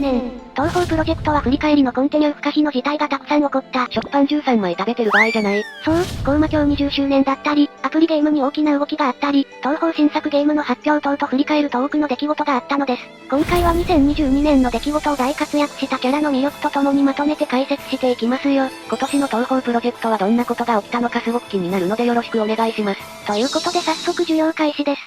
年。東宝プロジェクトは振り返りのコンティニュー不可避の事態がたくさん起こった。食パン13枚食べてる場合じゃない。そう、高魔境20周年だったり、アプリゲームに大きな動きがあったり、東宝新作ゲームの発表等と振り返ると多くの出来事があったのです。今回は2022年の出来事を大活躍したキャラの魅力とともにまとめて解説していきますよ。今年の東宝プロジェクトはどんなことが起きたのかすごく気になるのでよろしくお願いします。ということで早速授業開始です。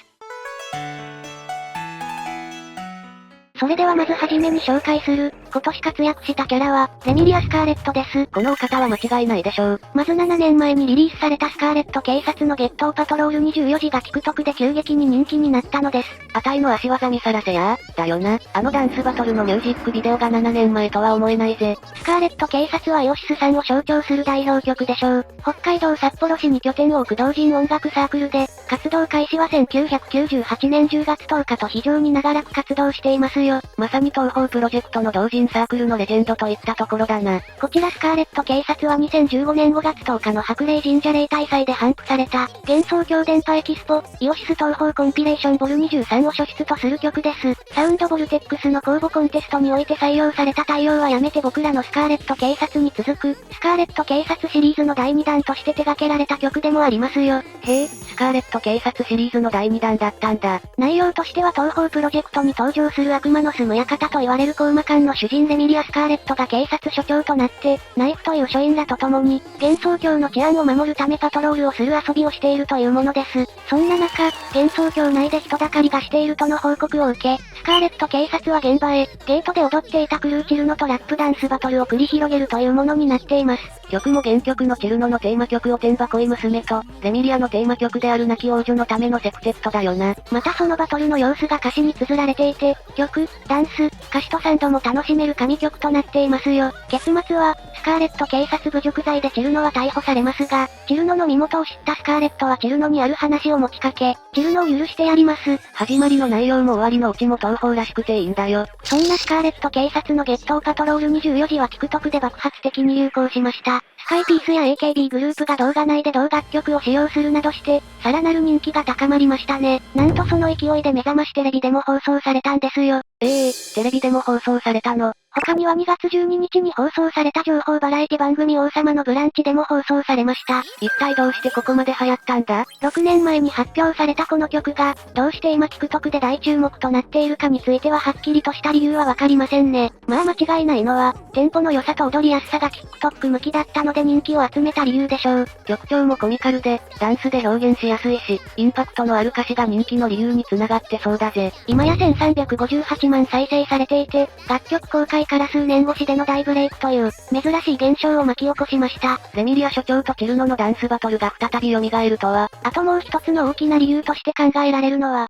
それではまずはじめに紹介する、今年活躍したキャラは、レミリア・スカーレットです。このお方は間違いないでしょう。まず7年前にリリースされたスカーレット警察の月頭パトロール24時が TikTok で急激に人気になったのです。あたいの足技見さらせやだよな。あのダンスバトルのミュージックビデオが7年前とは思えないぜ。スカーレット警察はイオシスさんを象徴する代表曲でしょう。北海道札幌市に拠点を置く同人音楽サークルで、活動開始は1998年10月10日と非常に長らく活動していますよ。まさに東宝プロジェクトの同人サークルのレジェンドといったところだな。こちらスカーレット警察は2015年5月10日の白麗神社例大祭で頒布された、幻想郷電波エキスポ、イオシス東宝コンピレーションボル23を初出とする曲です。サウンドボルテックスの公募コンテストにおいて採用された対応はやめて僕らのスカーレット警察に続く、スカーレット警察シリーズの第2弾として手掛けられた曲でもありますよ。へえ、スカーレット警察シリーズの第2弾だったんだ。内容としては東宝プロジェクトに登場する悪魔の住む館と言われる高魔館の主人レミリア・スカーレットが警察署長となって、ナイフという署員らと共に、幻想郷の治安を守るためパトロールをする遊びをしているというものです。そんな中、幻想郷内で人だかりがしているとの報告を受け、スカーレット警察は現場へ、ゲートで踊っていたクルーチルノとラップダンスバトルを繰り広げるというものになっています。曲も原曲のチルノのテーマ曲を天馬恋娘と、レミリアのテーマ曲である亡き王女のためのセクテットだよな。またそのバトルの様子が歌詞に綴られていて、曲、ダンス、歌詞とサンドも楽しめる神曲となっていますよ。結末は、スカーレット警察侮辱罪でチルノは逮捕されますが、チルノの身元を知ったスカーレットはチルノにある話を持ちかけ、チルノを許してやります。始まりの内容も終わりのオチも東宝らしくていいんだよ。そんなスカーレット警察の月頭パトロール24時は TikTok で爆発的に流行しました。スカイピースや AKB グループが動画内で同楽曲を使用するなどして、さらなる人気が高まりましたね。なんとその勢いで目覚ましテレビでも放送されたんですよ。テレビでも放送されたの。他には2月12日に放送された情報バラエティ番組王様のブランチでも放送されました。一体どうしてここまで流行ったんだ？ 6 年前に発表されたこの曲が、どうして今 TikTok で大注目となっているかについてははっきりとした理由はわかりませんね。まあ間違いないのは、テンポの良さと踊りやすさが TikTok 向きだったので人気を集めた理由でしょう。曲調もコミカルで、ダンスで表現しやすいし、インパクトのある歌詞が人気の理由につながってそうだぜ。今や1358万再生されていて、楽曲公開から数年越しでの大ブレイクという、珍しい現象を巻き起こしました。レミリア署長とチルノのダンスバトルが再び蘇るとは。あともう一つの大きな理由として考えられるのは、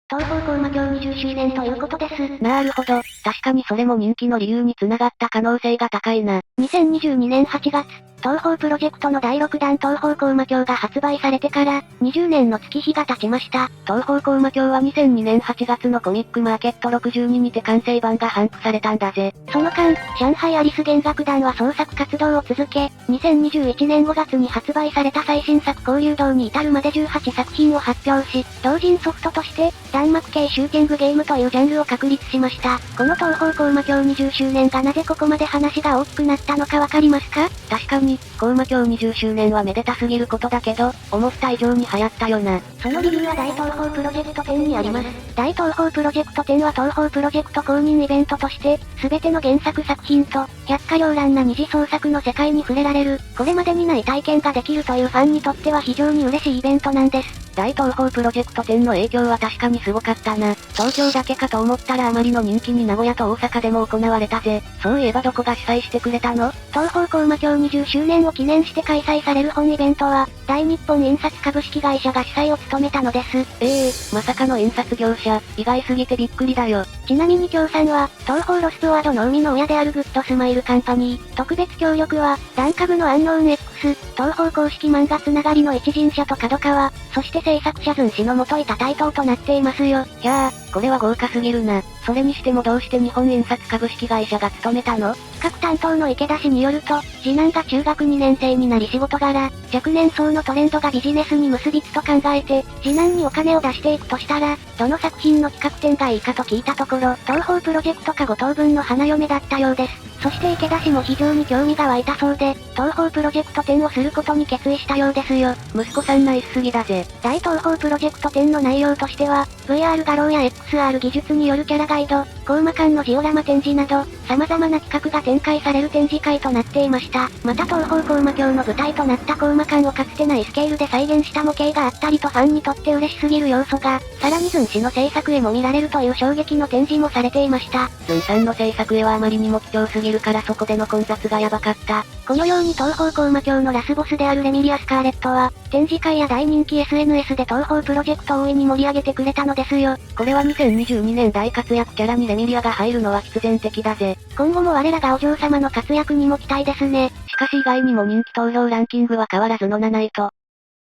東宝高魔境20周年ということです。なるほど、確かにそれも人気の理由につながった可能性が高いな。2022年8月、東宝プロジェクトの第6弾東宝高魔境が発売されてから、20年の月日が経ちました。東宝高魔境は2002年8月のコミックマーケット62にて完成版が頒布されたんだぜ。その間、上海アリス弦楽団は創作活動を続け、2021年5月に発売された最新作交流道に至るまで18作品を発表し、同人ソフトとして、弾幕系シューティングゲームというジャンルを確立しました。この東宝高魔境20周年がなぜここまで話が大きくなったのかわかりますか？確かに、高魔境20周年はめでたすぎることだけど、思った以上に流行ったよな。その理由は大東宝プロジェクト10にあります。大東宝プロジェクト10は東宝プロジェクト公認イベントとして、すべての原作作品と、百花繚乱な二次創作の世界に触れられる、これまでにない体験ができるというファンにとっては非常に嬉しいイベントなんです。大東宝プロジェクト10の影響は確かにすごかったな。東京だけかと思ったらあまりの人気に名古屋と大阪でも行われたぜ。そういえばどこが主催してくれたの？東宝高魔境20周年を記念して開催される本イベントは、大日本印刷株式会社が主催を務めたのです。まさかの印刷業者、意外すぎてびっくりだよ。ちなみに協賛は、東宝ロストワードの生みの親であるグッドスマイルカンパニー。特別協力は、ダン株のアンノーン X 東宝公式漫画つながりの一陣社と角川、そして制作者ずん氏の元いた台頭となっていますよ。いやー、これは豪華すぎるな。それにしてもどうして日本印刷株式会社が務めたの？企画担当の池田氏によると、次男が中学2年生になり仕事柄、若年層のトレンドがビジネスに結びつと考えて、次男にお金を出していくとしたら、どの作品の企画展がいいかと聞いたところ、東宝プロジェクトか5等分の花嫁だったようです。そして池田氏も非常に興味が湧いたそうで、東宝プロジェクト展をすることに決意したようですよ。息子さんナイスすぎだぜ。大東宝プロジェクト展の内容としては、VR 画廊や XR 技術によるキャラガイド、コウマ館のジオラマ展示など、様々な企画が展開される展示会となっていました。また東宝コウマ峡の舞台となったコウマ館をかつてないスケールで再現した模型があったりとファンにとって嬉しすぎる要素が、さらにズン氏の制作絵も見られるという衝撃の展示もされていました。ズンさんの制作絵はあまりにも貴重すぎるからそこでの混雑がやばかった。このように東宝コウマ峡のラスボスであるレミリア・スカーレットは、展示会や大人気 SNS で東宝プロジェクトを大いに盛り上げてくれたのですよ。これは2022年大活躍キャラにレミリアが入るのは必然的だぜ。今後も我らがお嬢様の活躍にも期待ですね。しかし意外にも人気投票ランキングは変わらずの7位と。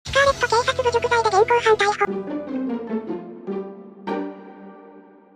スカーレット警察侮辱罪で現行犯逮捕。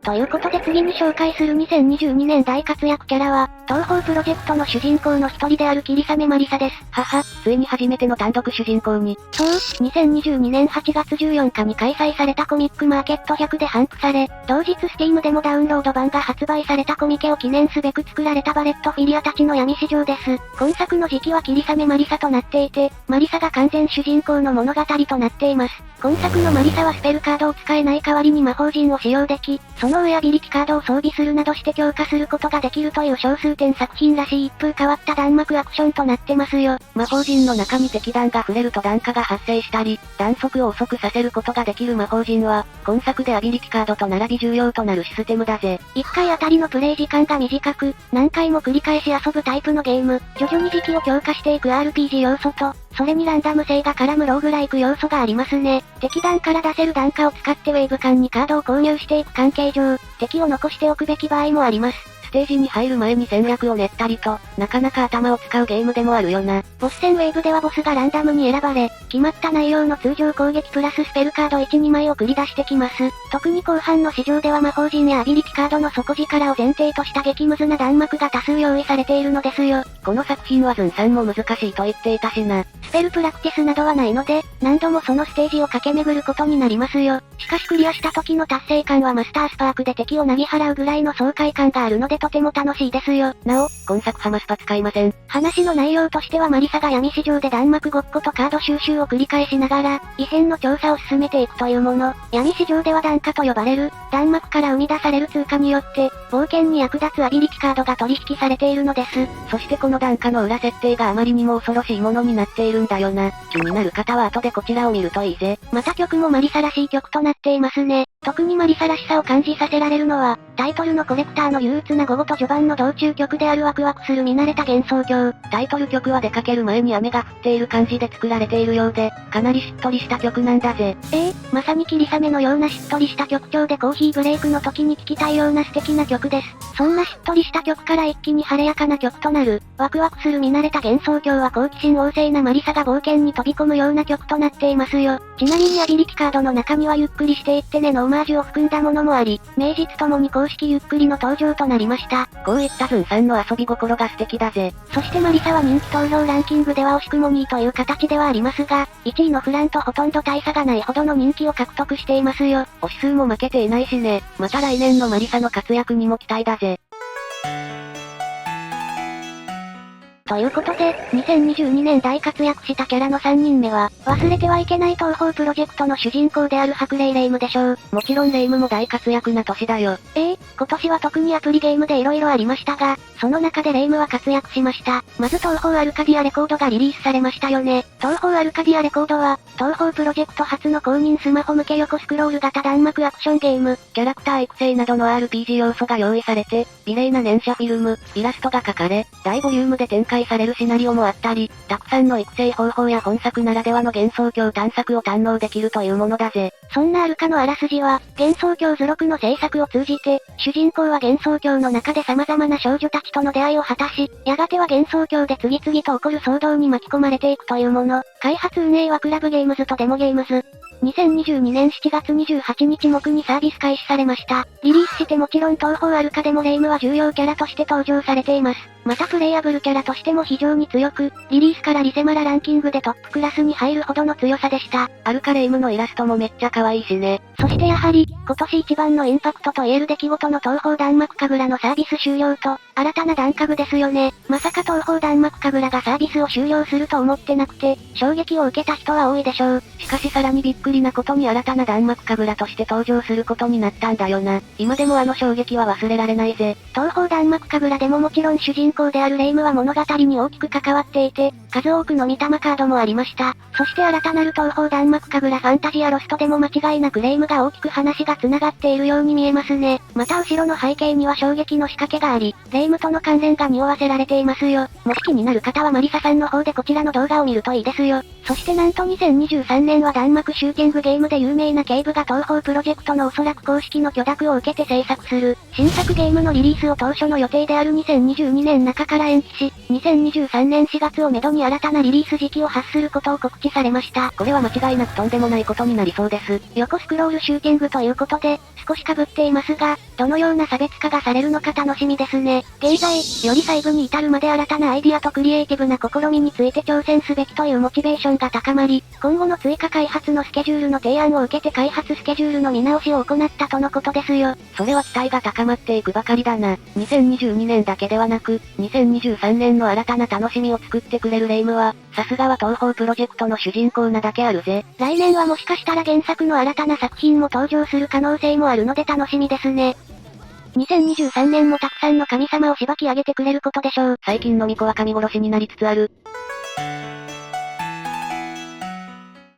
ということで次に紹介する2022年大活躍キャラは、東宝プロジェクトの主人公の一人である霧雨マリサです。はは、ついに初めての単独主人公に。そう、2022年8月14日に開催されたコミックマーケット100で頒布され、同日 Steam でもダウンロード版が発売されたコミケを記念すべく作られたバレットフィリアたちの闇市場です。今作の時期は霧雨マリサとなっていて、マリサが完全主人公の物語となっています。今作のマリサはスペルカードを使えない代わりに魔法陣を使用でき、その上アビリティカードを装備するなどして強化することができるという小数点作品らしい一風変わった弾幕アクションとなってますよ。魔法陣の中に敵弾が触れると弾化が発生したり、弾速を遅くさせることができる魔法陣は、今作でアビリティカードと並び重要となるシステムだぜ。1回あたりのプレイ時間が短く、何回も繰り返し遊ぶタイプのゲーム、徐々に時期を強化していく RPG 要素と、それにランダム性が絡むローグライク要素がありますね。敵弾から出せる弾化を使ってウェーブ間にカードを購入していく関係上、敵を残しておくべき場合もあります。ステージに入る前に戦略を練ったりと、なかなか頭を使うゲームでもあるよな。ボス戦ウェーブではボスがランダムに選ばれ、決まった内容の通常攻撃プラススペルカード1、2枚を繰り出してきます。特に後半の市場では魔法陣やアビリティカードの底力を前提とした激ムズな弾幕が多数用意されているのですよ。この作品はズンさんも難しいと言っていたしな。スペルプラクティスなどはないので、何度もそのステージを駆け巡ることになりますよ。しかしクリアした時の達成感はマスタースパークで敵をなぎ払うぐらいの爽快感があるのでとても楽しいですよ。なお、今作ハマスパ使いません。話の内容としてはマリサが闇市場で弾幕ごっことカード収集を繰り返しながら、異変の調査を進めていくというもの。闇市場では弾化と呼ばれる、弾幕から生み出される通貨によって、冒険に役立つアビリティカードが取引されているのです。そしてこの弾化の裏設定があまりにも恐ろしいものになっているんだよな。気になる方は後でこちらを見るといいぜ。また曲もマリサらしい曲となっていますね。特にマリサらしさを感じさせられるのは、タイトルのコレクターの憂鬱な午後と序盤の道中曲であるワクワクする見慣れた幻想郷。タイトル曲は出かける前に雨が降っている感じで作られているようで、かなりしっとりした曲なんだぜ。まさに霧雨のようなしっとりした曲調でコーヒーブレイクの時に聴きたいような素敵な曲です。そんなしっとりした曲から一気に晴れやかな曲となる、ワクワクする見慣れた幻想郷は好奇心旺盛なマリサが冒険に飛び込むような曲となっていますよ。ちなみにアビリティカードの中にはゆっくりしていってねのオマージュを含んだものもあり、名実ともに公式ゆっくりの登場となりました。こういったズンさんの遊び心が素敵だぜ。そしてマリサは人気投票ランキングでは惜しくも2位という形ではありますが、1位のフランとほとんど大差がないほどの人気を獲得していますよ。推し数も負けていないしね。また来年のマリサの活躍にも期待だぜ。ということで、2022年大活躍したキャラの3人目は、忘れてはいけない東宝プロジェクトの主人公である白霊レイムでしょう。もちろんレイムも大活躍な年だよ。今年は特にアプリゲームで色々ありましたが、その中でレイムは活躍しました。まず東宝アルカディアレコードがリリースされましたよね。東宝アルカディアレコードは、東宝プロジェクト初の公認スマホ向け横スクロール型弾幕アクションゲーム。キャラクター育成などの RPG 要素が用意されて、美麗な念写フィルム、イラストが描かれ、大ボリュームで展開載されるシナリオもあったり、たくさんの育成方法や本作ならではの幻想郷探索を堪能できるというものだぜ。そんなアルカのあらすじは、幻想郷図録の制作を通じて、主人公は幻想郷の中で様々な少女たちとの出会いを果たし、やがては幻想郷で次々と起こる騒動に巻き込まれていくというもの。開発運営はクラブゲームズとデモゲームズ。2022年7月28日木にサービス開始されました。リリースしてもちろん東方アルカでもレイムは重要キャラとして登場されています。またプレイアブルキャラとしても非常に強く、リリースからリセマラランキングでトップクラスに入るほどの強さでした。アルカレイムのイラストもめっちゃ可愛いしね。そしてやはり、今年一番のインパクトと言える出来事の東方弾幕神楽のサービス終了と、新たな弾家具ですよね。まさか東方弾幕神楽がサービスを終了すると思ってなくて、衝撃を受けた人は多いでしょう。しかしさらにびっくりなことに新たな弾幕神楽として登場することになったんだよな。今でもあの衝撃は忘れられないぜ。東方弾幕神楽でももちろん主人公であるレイムは物語に大きく関わっていて、数多くの御霊カードもありました。そして新たなる東方弾幕神楽ファンタジアロストでも間違いなくレイムが大きく話が繋がっているように見えますね。また後ろの背景には衝撃の仕掛けがあり、レイムとの関連が匂わせられていますよ。もし気になる方はマリサさんの方でこちらの動画を見るといいですよ。そしてなんと2023年は弾幕シューティングゲームで有名な警部が東方プロジェクトのおそらく公式の許諾を受けて制作する、新作ゲームのリリースを当初の予定である2022年中から延期し、2023年4月をめどに新たなリリース時期を発することを告知されました。これは間違いなくとんでもないことになりそうです。横スクロールシューティングということで、少し被っていますが、どのような差別化がされるのか楽しみですね。現在、より細部に至るまで新たなアイディアとクリエイティブな試みについて挑戦すべきというモチベーションが高まり、今後の追加開発のスケジュールの提案を受けて開発スケジュールの見直しを行ったとのことですよ。それは期待が高まっていくばかりだな。2022年だけではなく、2023年の新たな楽しみを作ってくれるレイムは、さすがは東方プロジェクトの主人公なだけあるぜ。来年はもしかしたら原作の新たな作品も登場する可能性もあるので楽しみですね。2023年もたくさんの神様をしばき上げてくれることでしょう。最近の巫女は神殺しになりつつある。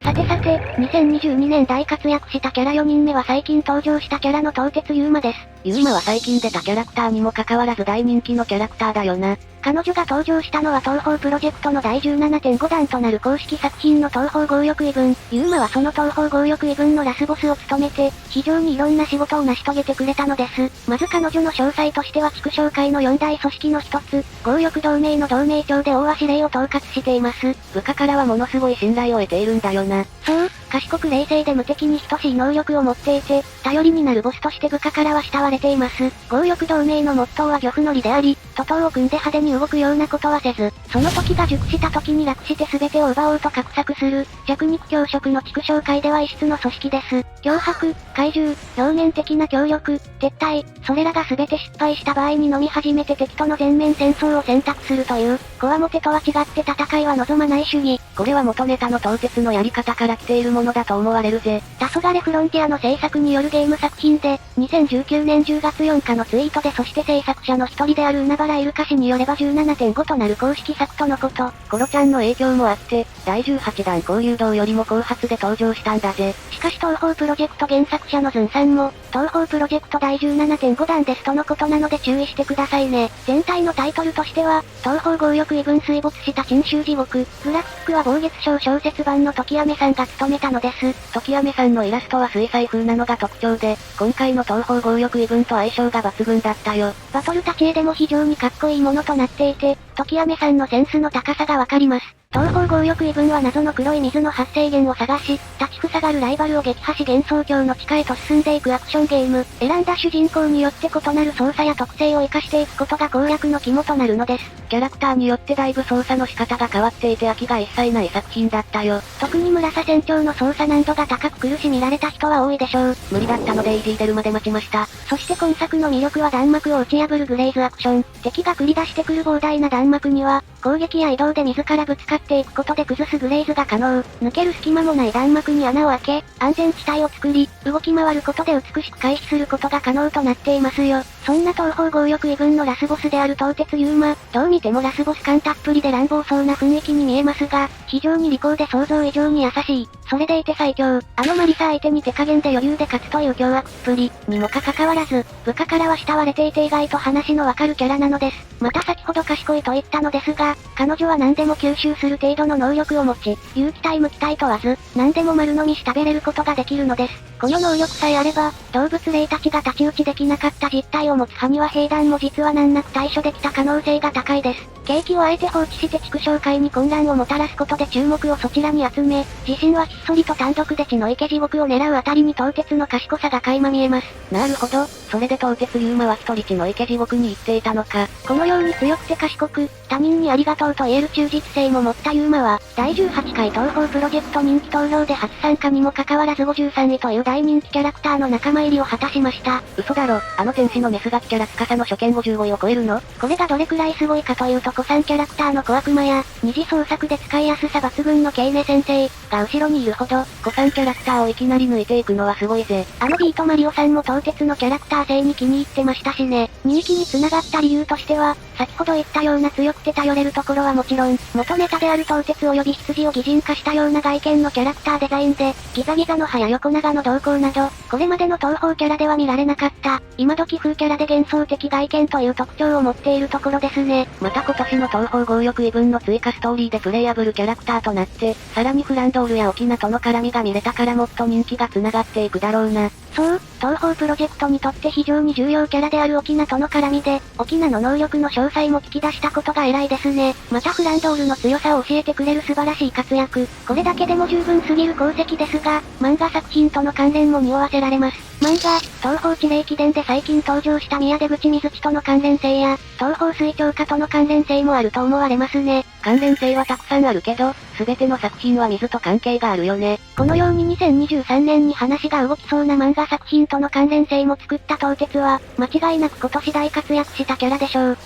さてさて、2022年大活躍したキャラ4人目は最近登場したキャラの東鉄ユーマです。ユーマは最近出たキャラクターにもかかわらず大人気のキャラクターだよな。彼女が登場したのは東方プロジェクトの第 17.5 弾となる公式作品の東方強欲異分。ユーマはその東方強欲異分のラスボスを務めて、非常にいろんな仕事を成し遂げてくれたのです。まず彼女の詳細としては畜生界の4大組織の一つ、強欲同盟の同盟長で大鷲霊を統括しています。部下からはものすごい信頼を得ているんだよな。そう、賢く冷静で無敵に等しい能力を持っていて、頼りになるボスとして部下からは慕われています。強欲同盟のモットーは漁夫の利であり、徒党を組んで派手に動くようなことはせず、その時が熟した時に楽して全てを奪おうと画策する、弱肉強食の畜生界では異質の組織です。脅迫、怪獣、表面的な協力、撤退、それらが全て失敗した場合に飲み始めて敵との全面戦争を選択するという、こわもてとは違って戦いは望まない主義。これは元ネタの東鉄のやり方から来ているものだと思われるぜ。黄昏フロンティアの制作によるゲーム作品で、2019年10月4日のツイートでそして制作者の一人である海原イルカ氏によれば 17.5 となる公式作とのこと。コロちゃんの影響もあって、第18弾交流道よりも後発で登場したんだぜ。しかし東方プロジェクト原作者のズンさんも、東方プロジェクト第 17.5 弾ですとのことなので注意してくださいね。全体のタイトルとしては、東方強欲異分水没した珍州地獄。グラフィックは暴月賞小説版の時雨さんが務めたのです。時雨さんのイラストは水彩風なのが特徴で、今回の東方強欲異分と相性が抜群だったよ。バトル立ち絵でも非常にかっこいいものとなっていて、時雨さんのセンスの高さがわかります。東方強欲異分は謎の黒い水の発生源を探し、立ちふさがるライバルを撃破し幻想郷の地下へと進んでいくアクションゲーム。選んだ主人公によって異なる操作や特性を活かしていくことが攻略の肝となるのです。キャラクターによってだいぶ操作の仕方が変わっていて飽きが一切ない作品だったよ。特に村佐船長の操作難度が高く苦しみられた人は多いでしょう。無理だったのでイージー出るまで待ちました。そして今作の魅力は弾幕を打ち破るグレイズアクション。敵が繰り出してくる膨大な弾幕には、攻撃や移動で自らぶつかっていくことで崩すグレイズが可能。抜ける隙間もない弾幕に穴を開け、安全地帯を作り、動き回ることで美しく回避することが可能となっていますよ。そんな東方強欲異分のラスボスである東鉄ユーマ、どう見てもラスボス感たっぷりで乱暴そうな雰囲気に見えますが、非常に利口で想像以上に優しい。それでいて最強。マリサ相手に手加減で余裕で勝つという凶悪っぷりにもかかわらず、部下からは慕われていて意外と話のわかるキャラなのです。また先ほど賢いと言ったのですが、彼女は何でも吸収する程度の能力を持ち、有機体無機体問わず、何でも丸飲みし食べれることができるのです。この能力さえあれば、動物霊たちが太刀打ちできなかった実体を持つ埴輪兵団も実は難なく対処できた可能性が高いです。景気をあえて放置して畜生界に混乱をもたらすことで注目をそちらに集め、自身はひっそりと単独で血の池地獄を狙うあたりに東鉄の賢さが垣間見えます。なるほど、それで東鉄ユーマは一人血の池地獄に行っていたのか。このように強くて賢く、他人にありがとうと言える忠実性も持ったユーマは、第18回東宝プロジェクト人気投票で初参加にもかかわらず53位という大人気キャラクターの仲間入りを果たしました。嘘だろ、あの天使のメスガキキャラ司の初見55位を超えるの？これがどれくらいすごいかというと古参キャラクターの小悪魔や、二次創作で使いやすさ抜群のケイネ先生が後ろにいるほど、古参キャラクターをいきなり抜いていくのはすごいぜ。あのビートマリオさんも東鉄のキャラクター性に気に入ってましたしね。人気に繋がった理由としては、先ほど言ったような強くて頼れるところはもちろん、元ネタである東鉄及び羊を擬人化したような外見のキャラクターデザインで、ギザギザの歯や横長の瞳孔など、これまでの東宝キャラでは見られなかった、今時風キャラで幻想的外見という特徴を持っているところですね。また今年の東宝強力異分の追加ストーリーでプレイヤブルキャラクターとなって、さらにフランドールや沖縄との絡みが見れたからもっと人気が繋がっていくだろうな。そう、東宝プロジェクトにとって非常に重要キャラである沖縄との絡みで、沖縄の能力の詳細も聞き出したことが偉いですね。またフランドールの強さを教えてくれる素晴らしい活躍。これだけでも十分すぎる功績ですが、漫画作品との関連も匂わせられます。漫画、東方地霊記伝で最近登場した宮出口水地との関連性や、東方水鳥化との関連性もあると思われますね。関連性はたくさんあるけど、すべての作品は水と関係があるよね。このように2023年に話が動きそうな漫画作品との関連性も作った東鉄は、間違いなく今年大活躍したキャラでしょう。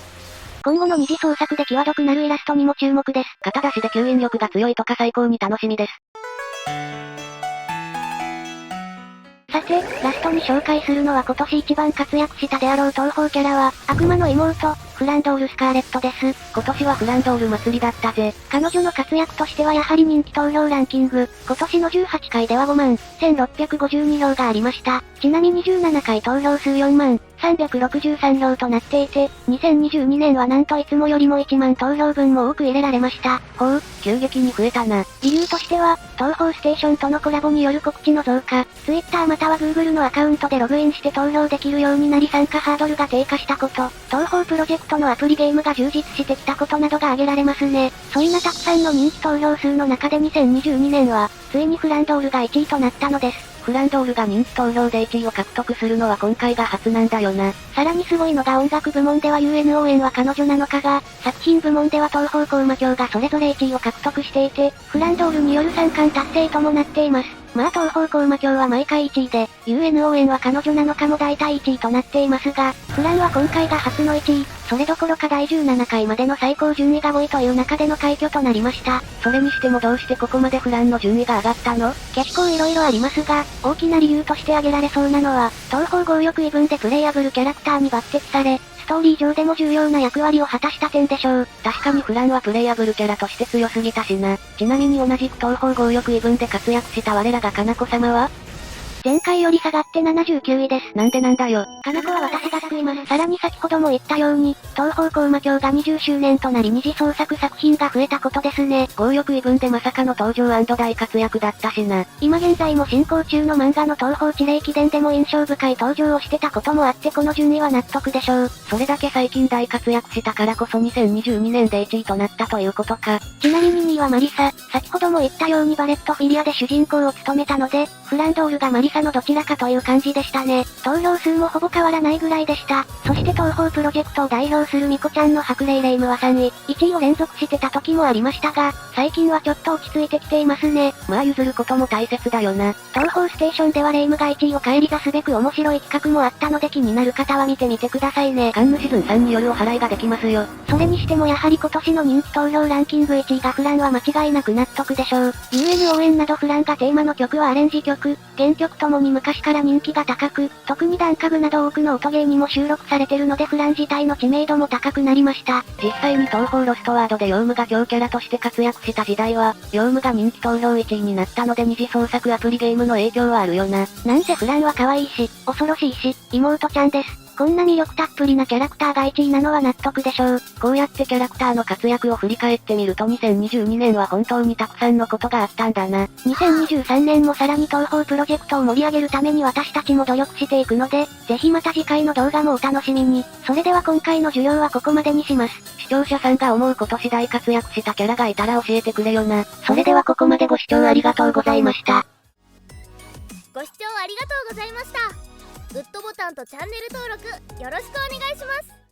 今後の二次創作で際どくなるイラストにも注目です。肩出しで吸引力が強いとか最高に楽しみです。さて、ラストに紹介するのは今年一番活躍したであろう東宝キャラは、悪魔の妹、フランドール・スカーレットです。今年はフランドール祭りだったぜ。彼女の活躍としてはやはり人気投票ランキング、今年の18回では51,652票がありました。ちなみに17回投票数40,363票となっていて、2022年はなんといつもよりも1万投票分も多く入れられました。ほう、急激に増えたな。理由としては、東宝ステーションとのコラボによる告知の増加、Twitter または Google のアカウントでログインして投票できるようになり参加ハードルが低下したこと、東宝プロジェクトのアプリゲームが充実してきたことなどが挙げられますね。そんなたくさんの人気投票数の中で2022年は、ついにフランドールが1位となったのです。フランドールが人気投票で1位を獲得するのは今回が初なんだよな。さらにすごいのが音楽部門では UNO 縁は彼女なのかが、作品部門では東方高魔教がそれぞれ1位を獲得していて、フランドールによる3冠達成ともなっています。まあ東方高魔教は毎回1位で、UNO 縁は彼女なのかも大体1位となっていますが、フランは今回が初の1位、それどころか第17回までの最高順位が5位という中での快挙となりました。それにしてもどうしてここまでフランの順位が上がったの？結構色々ありますが、大きな理由として挙げられそうなのは、東方強力異分でプレイヤブルキャラクターに抜擢され、ストーリー上でも重要な役割を果たした点でしょう。確かにフランはプレイヤブルキャラとして強すぎたしな。ちなみに同じく東方強力異分で活躍した我らがかなこ様は前回より下がって79位です。なんでなんだよ。かなこは私が救います。さらに先ほども言ったように、東方高魔教が20周年となり二次創作作品が増えたことですね。強力異分でまさかの登場&大活躍だったしな。今現在も進行中の漫画の東方地霊記伝でも印象深い登場をしてたこともあってこの順位は納得でしょう。それだけ最近大活躍したからこそ2022年で1位となったということか。ちなみに2位はマリサ。先ほども言ったようにバレットフィリアで主人公を務めたので、フランドールがマリサのどちらかという感じでしたね。投票数もほぼ変わらないぐらいでした。そして東方プロジェクトを代表するミコちゃんの白霊レイムは3位、1位を連続してた時もありましたが、最近はちょっと落ち着いてきていますね。まあ譲ることも大切だよな。東方ステーションではレイムが1位を返り出すべく面白い企画もあったので気になる方は見てみてくださいね。カンヌシズン3によるお払いができますよ。それにしてもやはり今年の人気投票ランキング1位がフランは間違いなく納得でしょう。UNO 縁などフランがテーマの曲はアレンジ曲、原曲ともに昔から人気が高く、特にダンカグなど多くの音ゲーにも収録されてるのでフラン自体の知名度も高くなりました。実際に東方ロストワードでヨウムが強キャラとして活躍した時代は、ヨウムが人気投票1位になったので二次創作アプリゲームの影響はあるよな。なんせフランは可愛いし、恐ろしいし、妹ちゃんです。こんな魅力たっぷりなキャラクターが1位なのは納得でしょう。こうやってキャラクターの活躍を振り返ってみると2022年は本当にたくさんのことがあったんだな。2023年もさらに東宝プロジェクトを盛り上げるために私たちも努力していくので、ぜひまた次回の動画もお楽しみに。それでは今回の授業はここまでにします。視聴者さんが思う今年大活躍したキャラがいたら教えてくれよな。それではここまでご視聴ありがとうございました。ご視聴ありがとうございました。グッドボタンとチャンネル登録よろしくお願いします。